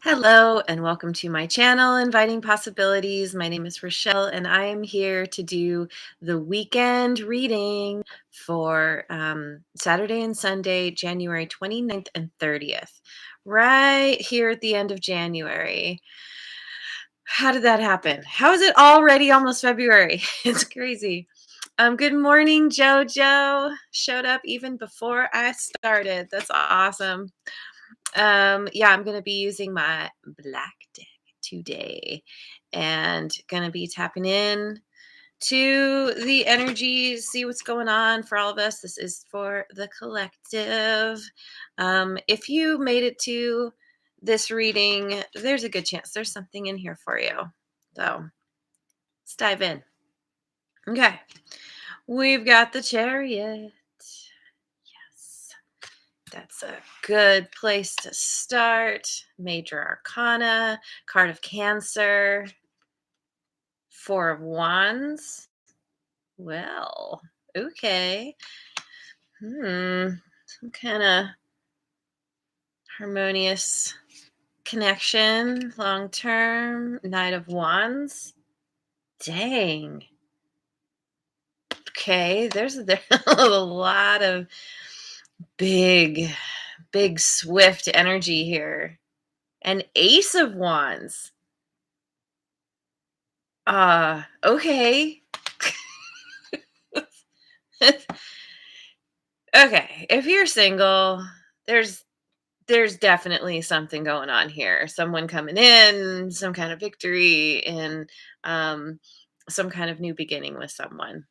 Hello and welcome to my channel, Inviting Possibilities. My name is Rochelle and I am here to do the weekend reading for Saturday and Sunday, January 29th and 30th, right here at the end of January. How did that happen? How is it already almost February? It's crazy. Good morning, Jojo. Showed up even before I started. That's awesome. Yeah, I'm gonna be using my black deck today and gonna be tapping in to the energy, see what's going on for all of us. This is for the collective. If you made it to this reading, there's a good chance there's something in here for you. So let's dive in. Okay, we've got the Chariot. Yes. That's a good place to start. Major Arcana, card of Cancer, Four of Wands. Well, okay. Some kind of harmonious connection, long term. Knight of Wands. Dang. Okay, there's a lot of big, big, swift energy here. An Ace of Wands. Okay. Okay, if you're single, there's there's definitely something going on here. Someone coming in, some kind of victory, and um, some kind of new beginning with someone.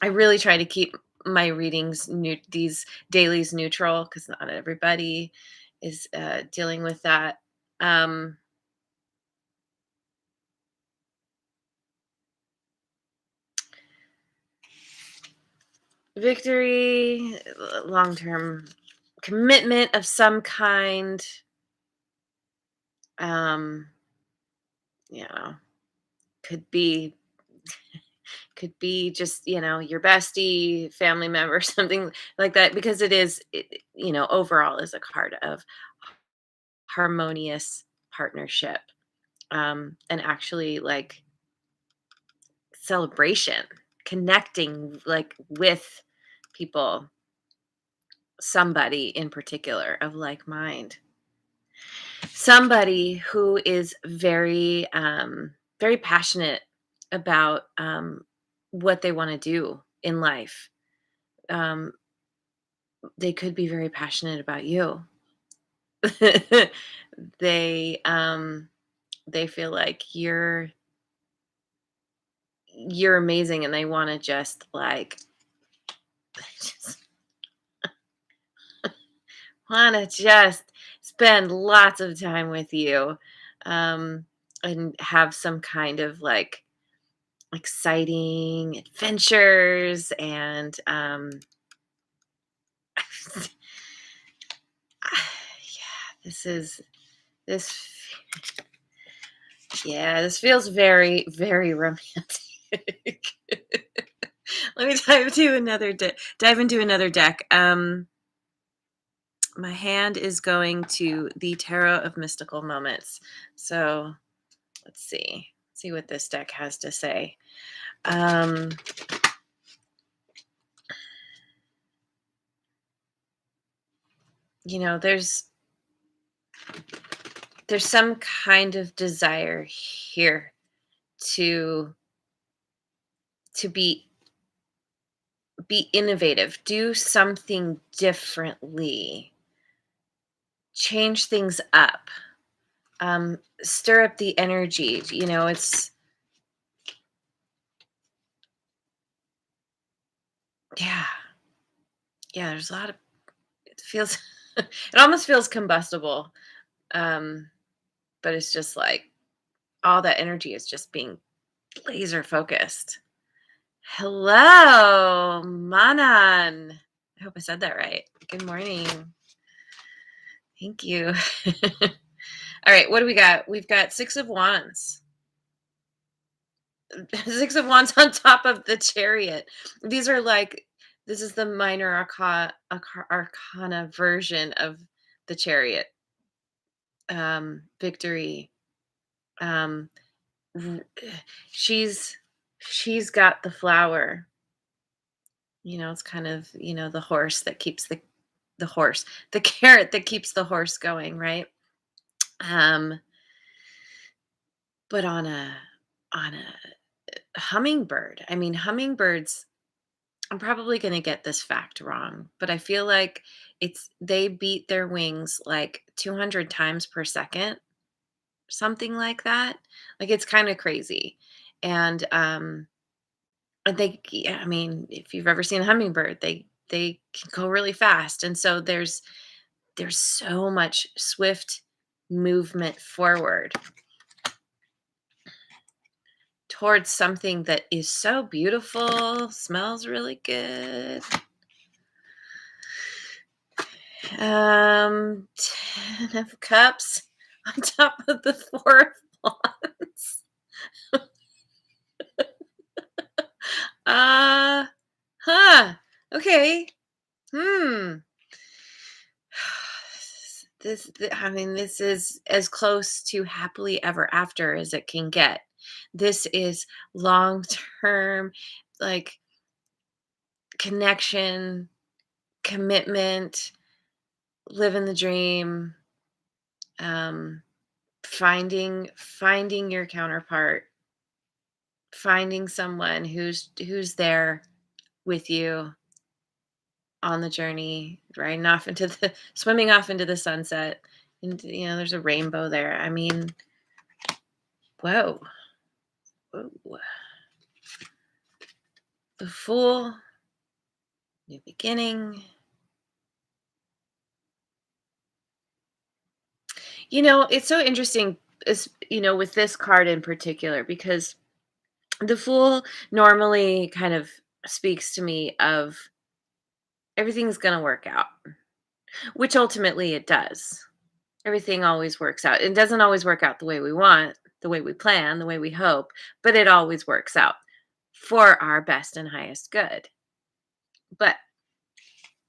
I really try to keep my readings these dailies neutral because not everybody is dealing with that. Um, Victory, long term commitment of some kind. Um, you know, could be just your bestie, family member, something like that, because overall is a card of harmonious partnership, and actually like celebration, connecting like with people, somebody in particular of like mind, somebody who is very passionate about what they want to do in life. um, they could be very passionate about you. they they feel like you're amazing and they want to just like just want to just spend lots of time with you, um and have some kind of like exciting adventures and yeah, this yeah, this feels very, very romantic. Let me dive into another deck. My hand is going to the Tarot of Mystical Moments. So let's see what this deck has to say. Um, there's some kind of desire here to be innovative, do something differently, change things up, stir up the energy. It's yeah, yeah. There's a lot of it feels. It almost feels combustible, um, but it's just like all that energy is just being laser focused. Hello, Manan. I hope I said that right. Good morning. Thank you. All right, what do we got? We've got Six of Wands. Six of Wands on top of the Chariot. These are like, this is the minor arcana version of the Chariot. victory. Um, r- she's she's got the flower. It's kind of, the horse that keeps the horse, the carrot that keeps the horse going, right? Um, but on a hummingbird. I mean, hummingbirds, I'm probably going to get this fact wrong, but I feel like they beat their wings like 200 times per second, something like that. Like it's kind of crazy. And yeah, I mean, if you've ever seen a hummingbird, they can go really fast. And so there's so much swift movement forward towards something that is so beautiful, smells really good. 10 of cups on top of the 4 of wands. Uh, huh. Okay. Hmm. I mean, this is as close to happily ever after as it can get. This is long term, like connection, commitment, living the dream, um, finding your counterpart, finding someone who's there with you on the journey, riding off into the swimming off into the sunset. And there's a rainbow there. I mean, whoa. Whoa. The Fool, new beginning. It's so interesting, with this card in particular, because the Fool normally kind of speaks to me of everything's going to work out, which ultimately it does. Everything always works out. It doesn't always work out the way we want, the way we plan, the way we hope, but it always works out for our best and highest good. But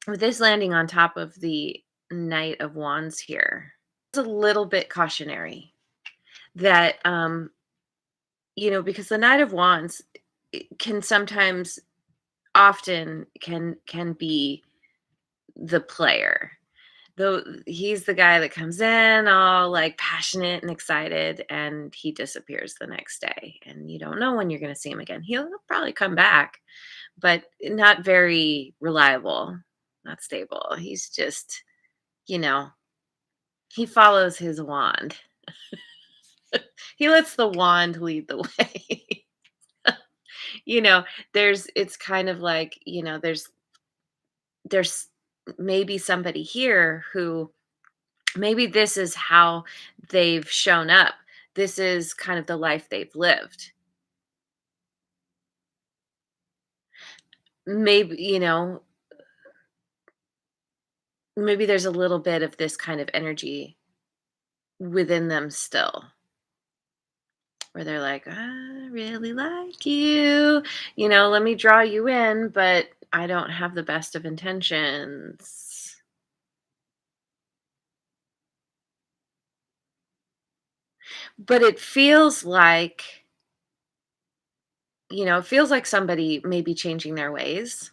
with this landing on top of the Knight of Wands here, it's a little bit cautionary that because the Knight of Wands can sometimes often can be the player. Though he's the guy that comes in all like passionate and excited, and he disappears the next day, and you don't know when you're going to see him again. He'll probably come back, but not very reliable, not stable. He's just, you know, he follows his wand. He lets the wand lead the way. you know, it's kind of like, there's maybe somebody here who maybe this is how they've shown up. This is kind of the life they've lived. Maybe, maybe there's a little bit of this kind of energy within them still, where they're like, I really like you. Let me draw you in, but I don't have the best of intentions. But it feels like somebody may be changing their ways.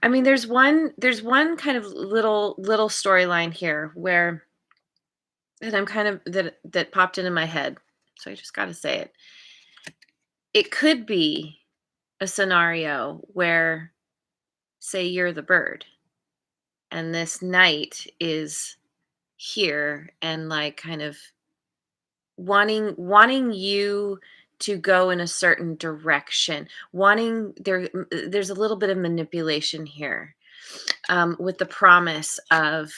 I mean, there's one kind of little storyline here where and I'm kind of that popped into my head. So I just got to say it. It could be a scenario where, say, you're the bird and this knight is here and like kind of wanting you to go in a certain direction, there's a little bit of manipulation here, with the promise of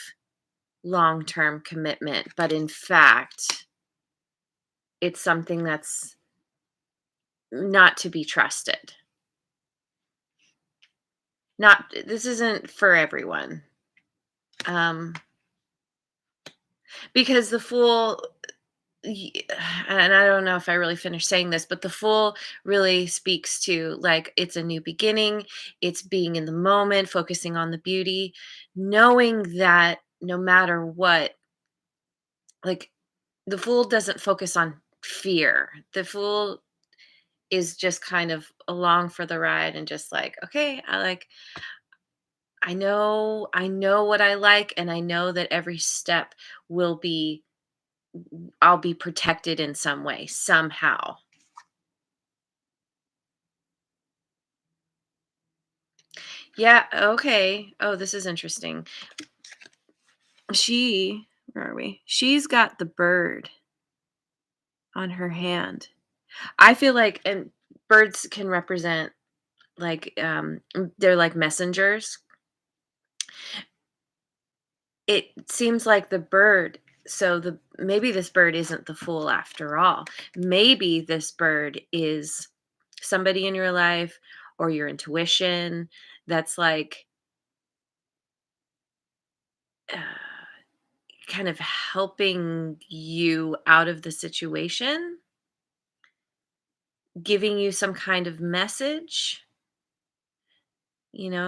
long-term commitment, but in fact it's something that's not to be trusted. Not This isn't for everyone. Um because the Fool, y- and I don't know if I really finished saying this, but the Fool really speaks to, like, it's a new beginning, it's being in the moment, focusing on the beauty, knowing that no matter what, like, the Fool doesn't focus on fear. The Fool is just kind of along for the ride and just like, okay, I know what I like, and I know that every step will be I'll be protected in some way, somehow. Yeah, okay. Oh, this is interesting. Where are we? She's got the bird on her hand. I feel like, and birds can represent, like, they're like messengers. It seems like the bird, so the maybe this bird isn't the Fool after all. Maybe this bird is somebody in your life or your intuition that's like, uh, kind of helping you out of the situation, giving you some kind of message.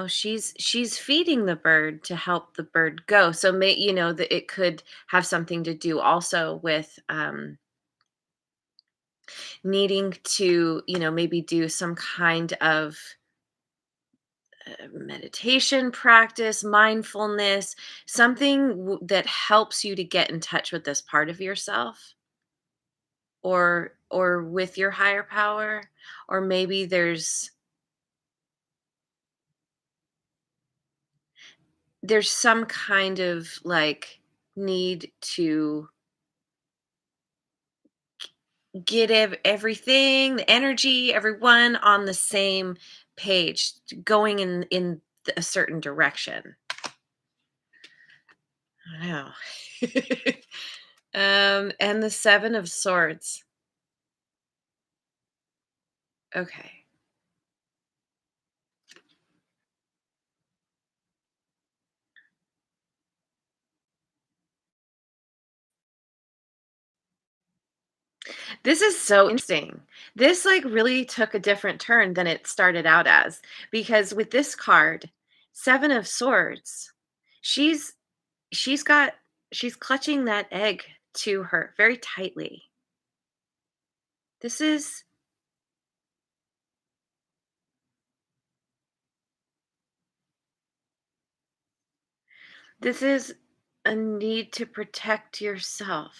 She's feeding the bird to help the bird go. So that it could have something to do also with, needing to, maybe do some kind of meditation practice, mindfulness, something that helps you to get in touch with this part of yourself, or with your higher power. Or maybe there's some kind of, like, need to get everything, the energy, everyone on the same page, going in a certain direction. I know. And the 7 of Swords. Okay. This is so interesting. This, like, really took a different turn than it started out as, because with this card, 7 of Swords, she's she's got she's clutching that egg to her very tightly. This is this is a need to protect yourself.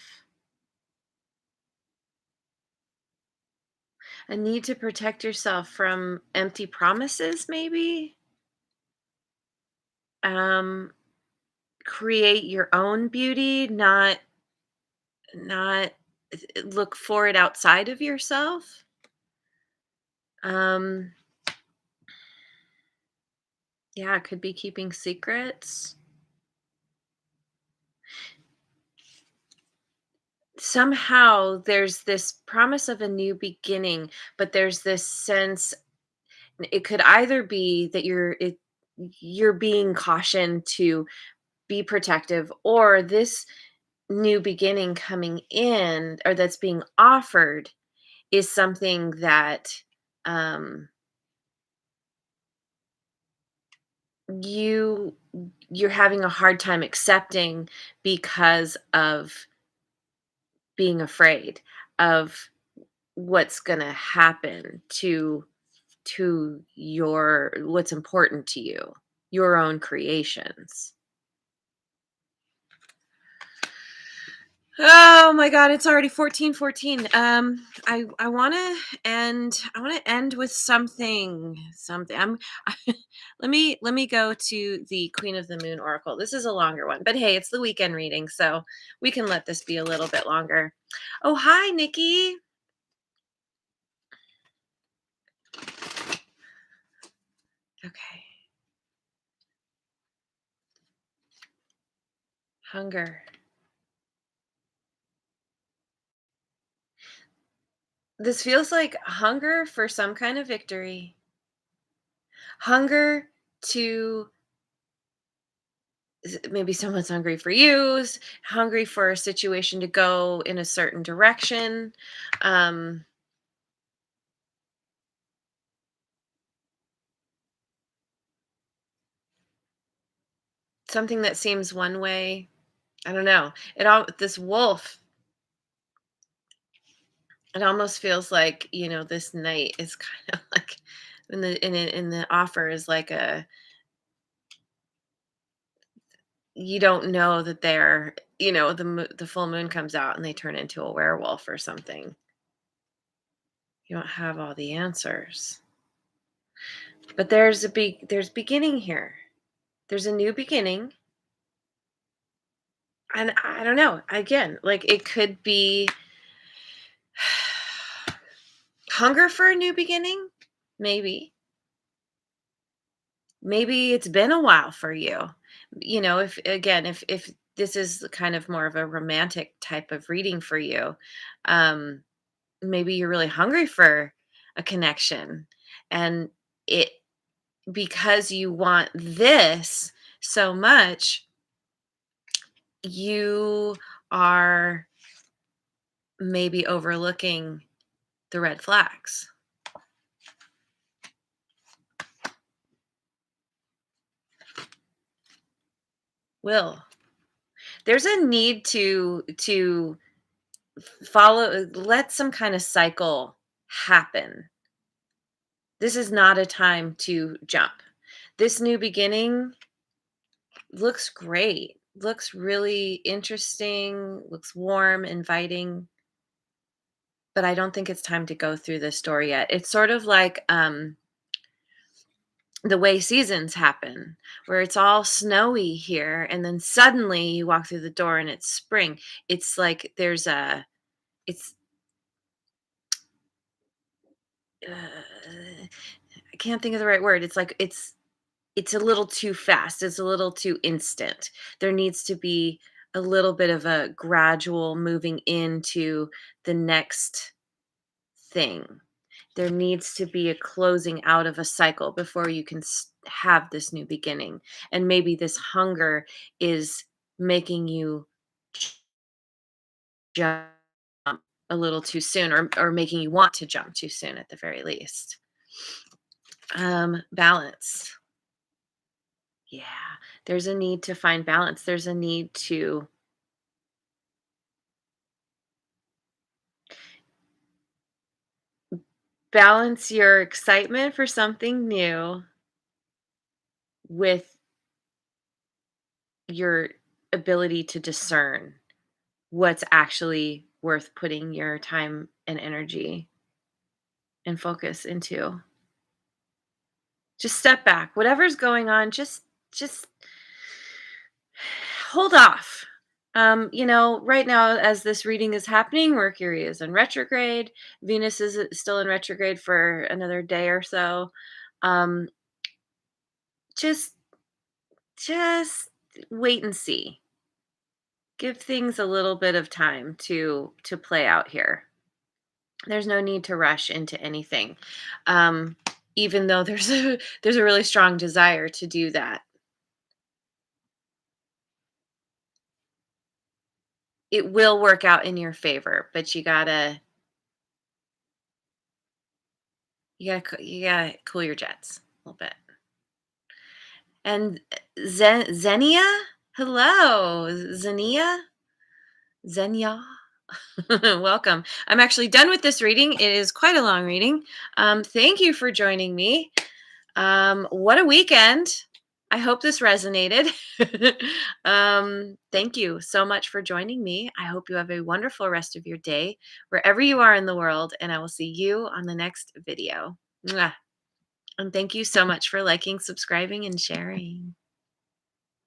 A need to protect yourself from empty promises, maybe? Um, Create your own beauty, not look for it outside of yourself. Um, yeah, it could be keeping secrets. Somehow there's this promise of a new beginning, but there's this sense, it could either be that you're being cautioned to be protective, or this new beginning coming in, or that's being offered, is something that, um you you're having a hard time accepting because of being afraid of what's going to happen to your what's important to you, your own creations. Oh my god, it's already 14:14. I want to end with something. Let me go to the Queen of the Moon oracle. This is a longer one, but hey, it's the weekend reading, so we can let this be a little bit longer. Oh, hi, Nikki. Okay. Hunger. This feels like hunger for some kind of victory. Hunger to maybe someone's hungry for you, hungry for a situation to go in a certain direction. Um, Something that seems one way. I don't know. This wolf, it almost feels like, this knight is kind of like in the offer is like a, you don't know that they're, the full moon comes out and they turn into a werewolf or something. You don't have all the answers. But there's beginning here. There's a new beginning. And I don't know. Again, like it could be hunger for a new beginning. Maybe. Maybe it's been a while for you. If this is kind of more of a romantic type of reading for you, um, maybe you're really hungry for a connection. And it because you want this so much, you are maybe overlooking the red flags. Will. There's a need to let some kind of cycle happen. This is not a time to jump. This new beginning looks great. Looks really interesting, looks warm, inviting, but I don't think it's time to go through this door yet. It's sort of like the way seasons happen, where it's all snowy here, and then suddenly you walk through the door and it's spring. It's like it's uh, I can't think of the right word. It's like it's a little too fast. It's a little too instant. There needs to be a little bit of a gradual moving into the next thing. There needs to be a closing out of a cycle before you can have this new beginning. And maybe this hunger is making you jump a little too soon, or making you want to jump too soon at the very least. Balance. Yeah, there's a need to find balance. There's a need to balance your excitement for something new with your ability to discern what's actually worth putting your time and energy and focus into. Just step back. Whatever's going on, just hold off. Right now, as this reading is happening, Mercury is in retrograde. Venus is still in retrograde for another day or so. Um, just, just wait and see. Give things a little bit of time to play out here. There's no need to rush into anything, um, even though there's a really strong desire to do that. It will work out in your favor, but you gotta cool your jets a little bit. And Xenia, hello, Zenia. Welcome. I'm actually done with this reading. It is quite a long reading. Thank you for joining me. What a weekend. I hope this resonated. Thank you so much for joining me. I hope you have a wonderful rest of your day, wherever you are in the world, and I will see you on the next video. Mwah. And thank you so much for liking, subscribing, and sharing.